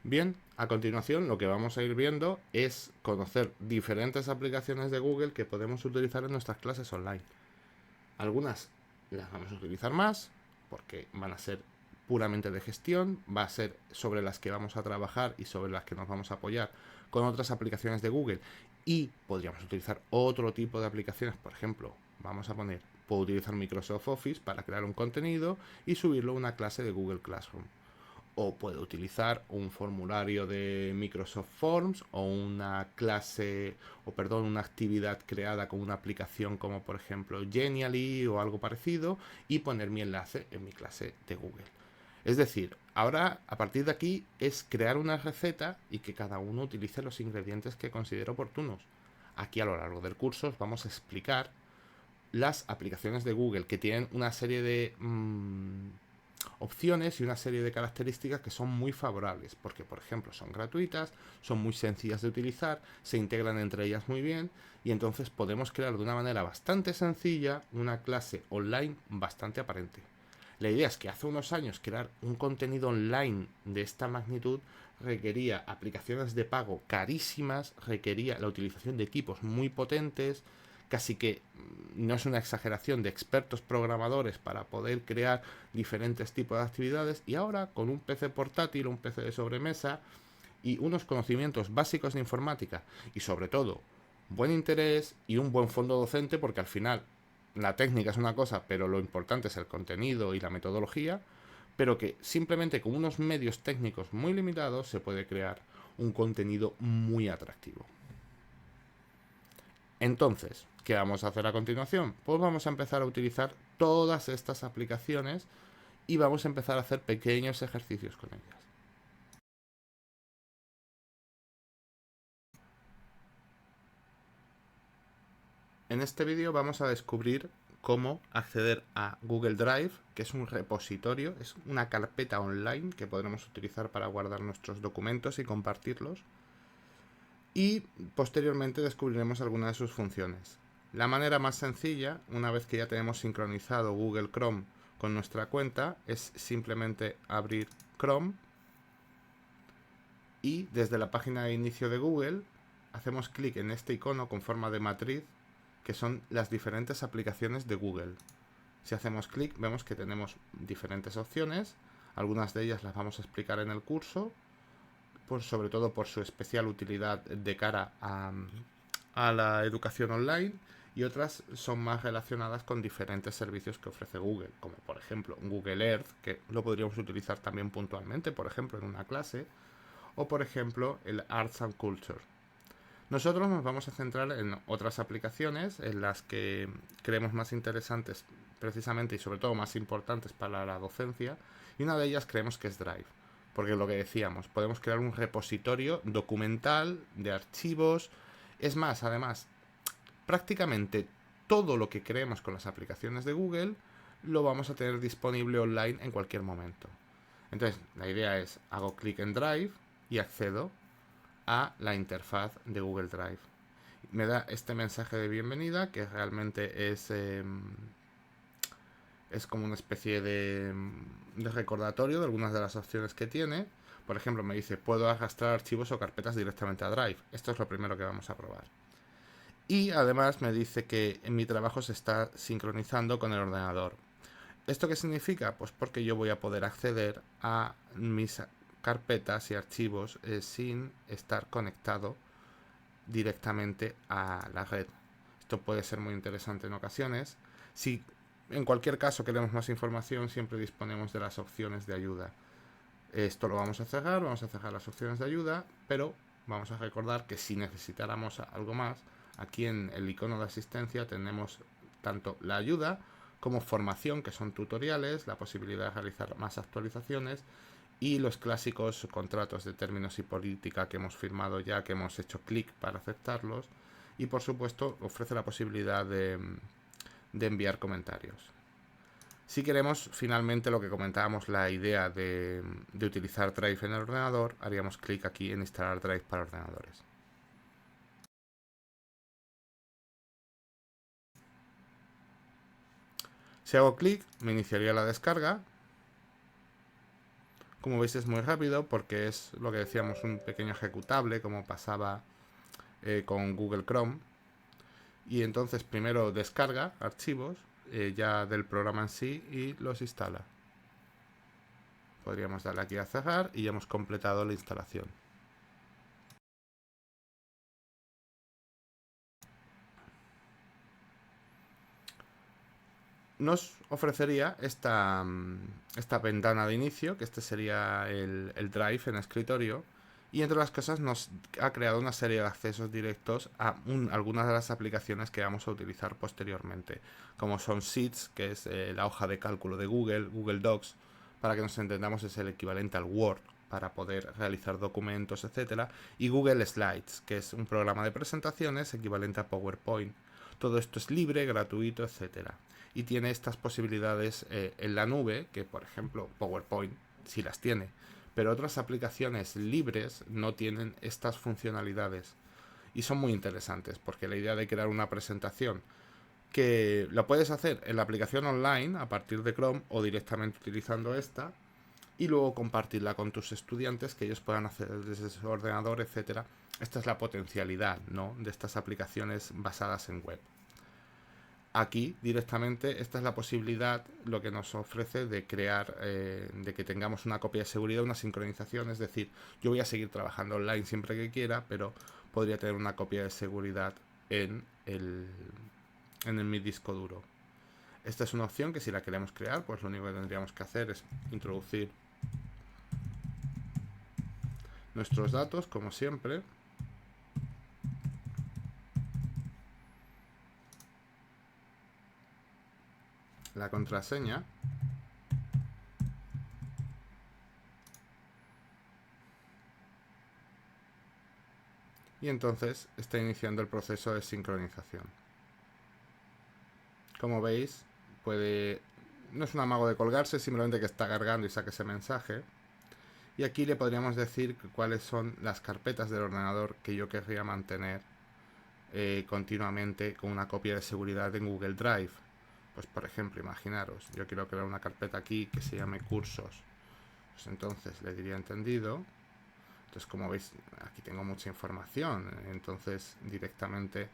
Bien, a continuación lo que vamos a ir viendo es conocer diferentes aplicaciones de Google que podemos utilizar en nuestras clases online. Algunas las vamos a utilizar más porque van a ser puramente de gestión, va a ser sobre las que vamos a trabajar y sobre las que nos vamos a apoyar con otras aplicaciones de Google. Y podríamos utilizar otro tipo de aplicaciones, por ejemplo, vamos a poner, puedo utilizar Microsoft Office para crear un contenido y subirlo a una clase de Google Classroom. O puede utilizar un formulario de Microsoft Forms o una clase, o perdón, una actividad creada con una aplicación como por ejemplo Genially o algo parecido y poner mi enlace en mi clase de Google. Es decir, ahora a partir de aquí es crear una receta y que cada uno utilice los ingredientes que considere oportunos. Aquí a lo largo del curso os vamos a explicar las aplicaciones de Google que tienen una serie de opciones y una serie de características que son muy favorables, porque por ejemplo son gratuitas, son muy sencillas de utilizar, se integran entre ellas muy bien y entonces podemos crear de una manera bastante sencilla una clase online bastante aparente. La idea es que hace unos años crear un contenido online de esta magnitud requería aplicaciones de pago carísimas, requería la utilización de equipos muy potentes, casi que no es una exageración de expertos programadores para poder crear diferentes tipos de actividades y ahora con un PC portátil, un PC de sobremesa y unos conocimientos básicos de informática y sobre todo buen interés y un buen fondo docente porque al final la técnica es una cosa pero lo importante es el contenido y la metodología, pero que simplemente con unos medios técnicos muy limitados se puede crear un contenido muy atractivo. Entonces, ¿qué vamos a hacer a continuación? Pues vamos a empezar a utilizar todas estas aplicaciones y vamos a empezar a hacer pequeños ejercicios con ellas. En este vídeo vamos a descubrir cómo acceder a Google Drive, que es un repositorio, es una carpeta online que podremos utilizar para guardar nuestros documentos y compartirlos. Y posteriormente descubriremos algunas de sus funciones. La manera más sencilla, una vez que ya tenemos sincronizado Google Chrome con nuestra cuenta, es simplemente abrir Chrome y desde la página de inicio de Google hacemos clic en este icono con forma de matriz que son las diferentes aplicaciones de Google. Si hacemos clic vemos que tenemos diferentes opciones, algunas de ellas las vamos a explicar en el curso, sobre todo por su especial utilidad de cara a la educación online, y otras son más relacionadas con diferentes servicios que ofrece Google, como por ejemplo Google Earth, que lo podríamos utilizar también puntualmente, por ejemplo en una clase, o por ejemplo el Arts and Culture. Nosotros nos vamos a centrar en otras aplicaciones en las que creemos más interesantes precisamente y sobre todo más importantes para la docencia, y una de ellas creemos que es Drive, porque lo que decíamos, podemos crear un repositorio documental de archivos. Es más, además, prácticamente todo lo que creemos con las aplicaciones de Google lo vamos a tener disponible online en cualquier momento. Entonces, la idea es, hago clic en Drive y accedo a la interfaz de Google Drive. Me da este mensaje de bienvenida que realmente es como una especie de recordatorio de algunas de las opciones que tiene. Por ejemplo, me dice, puedo arrastrar archivos o carpetas directamente a Drive. Esto es lo primero que vamos a probar. Y además me dice que en mi trabajo se está sincronizando con el ordenador. ¿Esto qué significa? Pues porque yo voy a poder acceder a mis carpetas y archivos sin estar conectado directamente a la red. Esto puede ser muy interesante en ocasiones. Si en cualquier caso queremos más información, siempre disponemos de las opciones de ayuda. Esto lo vamos a cerrar las opciones de ayuda, pero vamos a recordar que si necesitáramos algo más, aquí en el icono de asistencia tenemos tanto la ayuda como formación, que son tutoriales, la posibilidad de realizar más actualizaciones y los clásicos contratos de términos y política que hemos firmado ya, que hemos hecho clic para aceptarlos, y por supuesto ofrece la posibilidad de enviar comentarios. Si queremos finalmente lo que comentábamos, la idea de utilizar Drive en el ordenador, haríamos clic aquí en instalar Drive para ordenadores. Si hago clic, me iniciaría la descarga. Como veis es muy rápido porque es lo que decíamos, un pequeño ejecutable, como pasaba con Google Chrome. Y entonces primero descarga archivos ya del programa en sí y los instala. Podríamos darle aquí a cerrar y ya hemos completado la instalación. Nos ofrecería esta ventana de inicio, que este sería el Drive en escritorio, y entre las cosas nos ha creado una serie de accesos directos a algunas de las aplicaciones que vamos a utilizar posteriormente, como son Sheets, que es la hoja de cálculo de Google, Google Docs, para que nos entendamos es el equivalente al Word, para poder realizar documentos, etcétera, y Google Slides, que es un programa de presentaciones equivalente a PowerPoint. Todo esto es libre, gratuito, etcétera. Y tiene estas posibilidades en la nube, que por ejemplo PowerPoint sí las tiene, pero otras aplicaciones libres no tienen estas funcionalidades. Y son muy interesantes, porque la idea de crear una presentación que la puedes hacer en la aplicación online a partir de Chrome o directamente utilizando esta, y luego compartirla con tus estudiantes, que ellos puedan hacer desde su ordenador, etcétera. Esta es la potencialidad, ¿no?, de estas aplicaciones basadas en web. Aquí directamente esta es la posibilidad, lo que nos ofrece de crear, de que tengamos una copia de seguridad, una sincronización, es decir, yo voy a seguir trabajando online siempre que quiera, pero podría tener una copia de seguridad en mi disco duro. Esta es una opción que si la queremos crear, pues lo único que tendríamos que hacer es introducir nuestros datos, como siempre. La contraseña. Y entonces está iniciando el proceso de sincronización. Como veis, no es un amago de colgarse, simplemente que está cargando y saque ese mensaje. Y aquí le podríamos decir cuáles son las carpetas del ordenador que yo querría mantener continuamente con una copia de seguridad en Google Drive. Pues por ejemplo, imaginaros, yo quiero crear una carpeta aquí que se llame cursos. Pues entonces le diría entendido. Entonces, como veis, aquí tengo mucha información. Entonces, directamente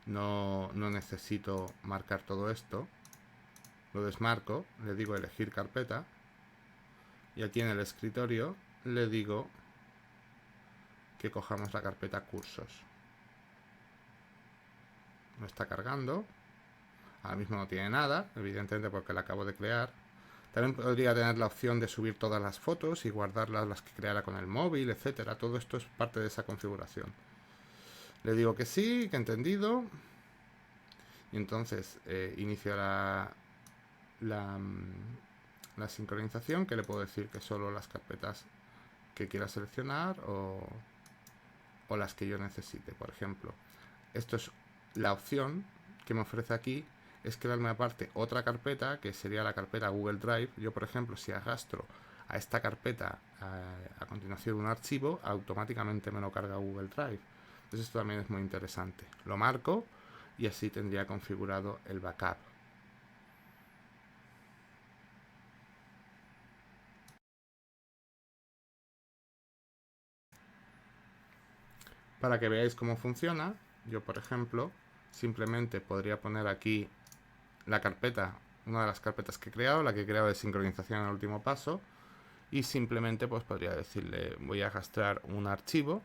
no necesito marcar todo esto. Lo desmarco, le digo elegir carpeta. Y aquí en el escritorio le digo que cojamos la carpeta cursos. No está cargando. Ahora mismo no tiene nada, evidentemente porque la acabo de crear. También podría tener la opción de subir todas las fotos y guardarlas las que creara con el móvil, etcétera. Todo esto es parte de esa configuración. Le digo que sí, que he entendido. Y entonces inicio la sincronización, que le puedo decir que solo las carpetas que quiera seleccionar o las que yo necesite. Por ejemplo, esto es la opción que me ofrece aquí, es crearme aparte otra carpeta que sería la carpeta Google Drive. Yo, por ejemplo, si arrastro a esta carpeta a continuación un archivo, automáticamente me lo carga Google Drive. Entonces esto también es muy interesante. Lo marco y así tendría configurado el backup. Para que veáis cómo funciona, yo por ejemplo simplemente podría poner aquí la carpeta, una de las carpetas que he creado, la que he creado de sincronización en el último paso, y simplemente pues podría decirle voy a arrastrar un archivo,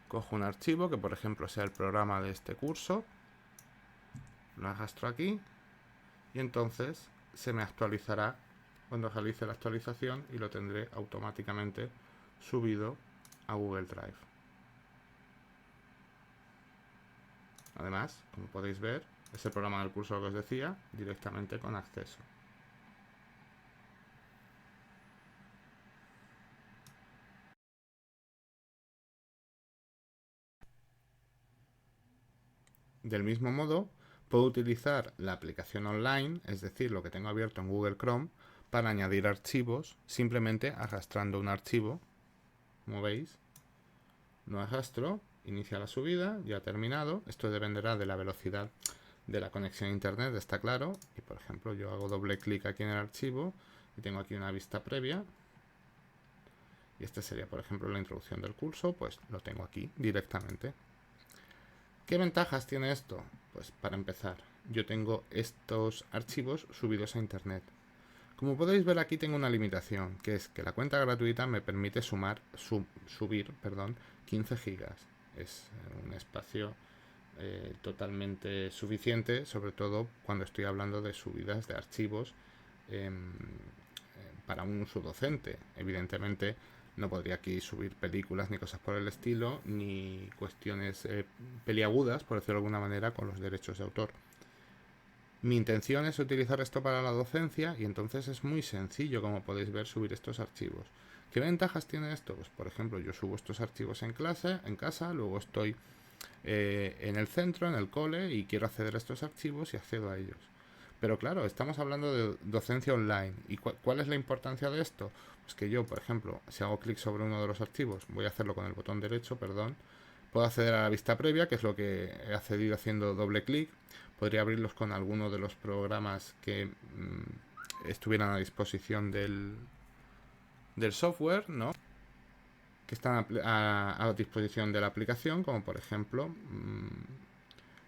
cojo un archivo que por ejemplo sea el programa de este curso, lo arrastro aquí y entonces se me actualizará cuando realice la actualización y lo tendré automáticamente subido a Google Drive. Además, como podéis ver, es el programa del curso que os decía, directamente con acceso. Del mismo modo, puedo utilizar la aplicación online, es decir, lo que tengo abierto en Google Chrome, para añadir archivos, simplemente arrastrando un archivo. Como veis, lo arrastro, inicia la subida, ya ha terminado. Esto dependerá de la velocidad de la conexión a internet, está claro. Y por ejemplo, yo hago doble clic aquí en el archivo y tengo aquí una vista previa. Y este sería, por ejemplo, la introducción del curso, pues lo tengo aquí directamente. ¿Qué ventajas tiene esto? Pues para empezar, yo tengo estos archivos subidos a internet. Como podéis ver, aquí tengo una limitación, que es que la cuenta gratuita me permite subir 15 gigas. Es un espacio totalmente suficiente, sobre todo cuando estoy hablando de subidas de archivos para un uso docente. Evidentemente no podría aquí subir películas ni cosas por el estilo, ni cuestiones peliagudas, por decirlo de alguna manera, con los derechos de autor. Mi intención es utilizar esto para la docencia y entonces es muy sencillo, como podéis ver, subir estos archivos. ¿Qué ventajas tiene esto? Pues por ejemplo, yo subo estos archivos en casa, luego estoy en el centro, en el cole, y quiero acceder a estos archivos y accedo a ellos. Pero claro, estamos hablando de docencia online. ¿Y cuál es la importancia de esto? Pues que yo, por ejemplo, si hago clic sobre uno de los archivos, voy a hacerlo con el botón derecho, perdón, puedo acceder a la vista previa, que es lo que he accedido haciendo doble clic. Podría abrirlos con alguno de los programas que estuvieran a disposición del software, ¿no? Que están a disposición de la aplicación, como por ejemplo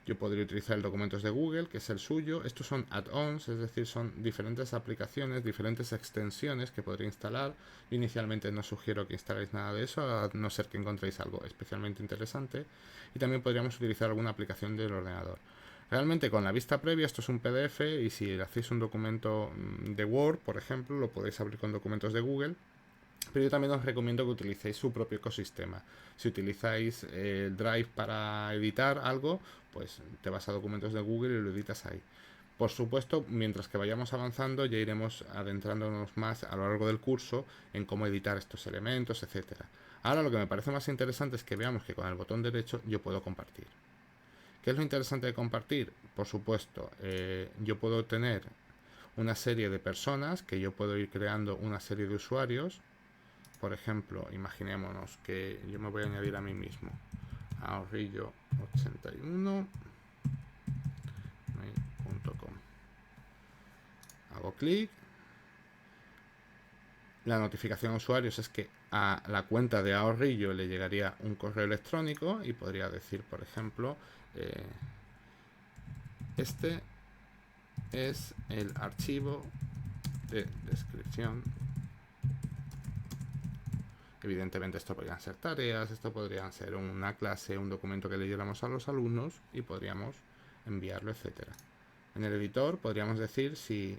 yo podría utilizar el documentos de Google, que es el suyo. Estos son add-ons, es decir, son diferentes aplicaciones, diferentes extensiones que podría instalar. Yo inicialmente no sugiero que instaléis nada de eso, a no ser que encontréis algo especialmente interesante. Y también podríamos utilizar alguna aplicación del ordenador. Realmente con la vista previa esto es un PDF y si hacéis un documento de Word, por ejemplo, lo podéis abrir con documentos de Google. Pero yo también os recomiendo que utilicéis su propio ecosistema. Si utilizáis Drive para editar algo, pues te vas a documentos de Google y lo editas ahí. Por supuesto, mientras que vayamos avanzando, ya iremos adentrándonos más a lo largo del curso en cómo editar estos elementos, etcétera. Ahora lo que me parece más interesante es que veamos que con el botón derecho yo puedo compartir. ¿Qué es lo interesante de compartir? Por supuesto, yo puedo tener una serie de personas que yo puedo ir creando una serie de usuarios. Por ejemplo, imaginémonos que yo me voy a añadir a mí mismo ahorrillo81.com. Hago clic. La notificación a usuarios es que a la cuenta de Ahorrillo le llegaría un correo electrónico y podría decir, por ejemplo, este es el archivo de descripción. Evidentemente esto podrían ser tareas, esto podrían ser una clase, un documento que leyéramos a los alumnos y podríamos enviarlo, etcétera. En el editor podríamos decir si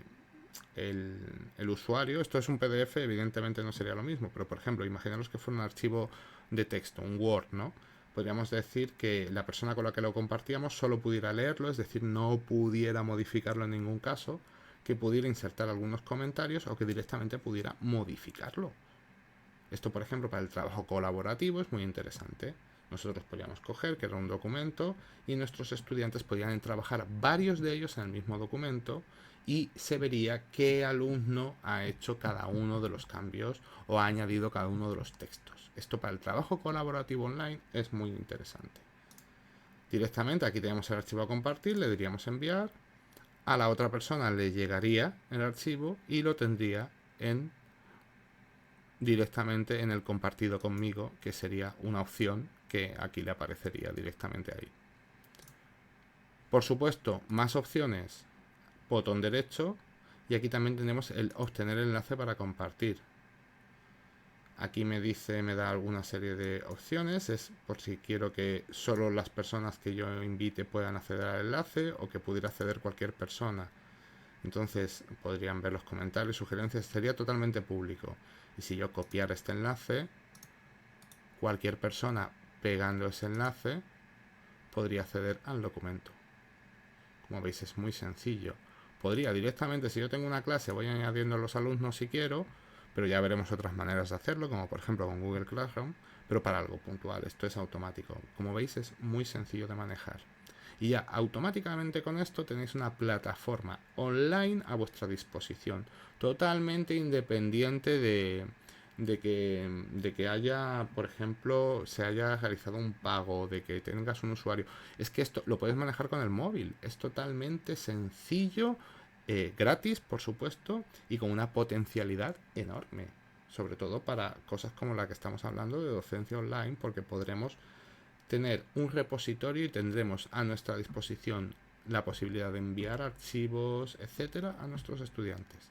el usuario, esto es un PDF, evidentemente no sería lo mismo, pero por ejemplo, imaginaros que fuera un archivo de texto, un Word, ¿no? Podríamos decir que la persona con la que lo compartíamos solo pudiera leerlo, es decir, no pudiera modificarlo en ningún caso, que pudiera insertar algunos comentarios o que directamente pudiera modificarlo. Esto, por ejemplo, para el trabajo colaborativo es muy interesante. Nosotros podríamos coger, que era un documento, y nuestros estudiantes podrían trabajar varios de ellos en el mismo documento y se vería qué alumno ha hecho cada uno de los cambios o ha añadido cada uno de los textos. Esto para el trabajo colaborativo online es muy interesante. Directamente aquí tenemos el archivo a compartir, le diríamos enviar, a la otra persona le llegaría el archivo y lo tendría directamente en el compartido conmigo, que sería una opción que aquí le aparecería directamente ahí. Por supuesto, más opciones, botón derecho, y aquí también tenemos el obtener enlace para compartir. Aquí me da alguna serie de opciones, es por si quiero que solo las personas que yo invite puedan acceder al enlace o que pudiera acceder cualquier persona. Entonces podrían ver los comentarios, sugerencias, sería totalmente público. Y si yo copiara este enlace, cualquier persona pegando ese enlace podría acceder al documento. Como veis es muy sencillo. Podría directamente, si yo tengo una clase, voy añadiendo a los alumnos si quiero, pero ya veremos otras maneras de hacerlo, como por ejemplo con Google Classroom, pero para algo puntual. Esto es automático. Como veis es muy sencillo de manejar. Y ya automáticamente con esto tenéis una plataforma online a vuestra disposición, totalmente independiente de que haya, por ejemplo, se haya realizado un pago, de que tengas un usuario. Es que esto lo puedes manejar con el móvil. Es totalmente sencillo, gratis, por supuesto, y con una potencialidad enorme. Sobre todo para cosas como la que estamos hablando de docencia online, porque podremos tener un repositorio y tendremos a nuestra disposición la posibilidad de enviar archivos, etcétera, a nuestros estudiantes.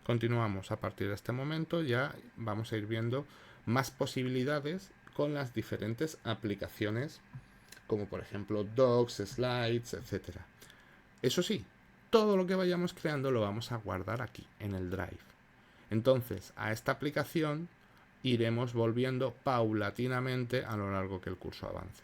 Continuamos a partir de este momento, ya vamos a ir viendo más posibilidades con las diferentes aplicaciones, como por ejemplo docs, slides, etcétera. Eso sí, todo lo que vayamos creando lo vamos a guardar aquí, en el Drive. Entonces, a esta aplicación iremos volviendo paulatinamente a lo largo que el curso avance.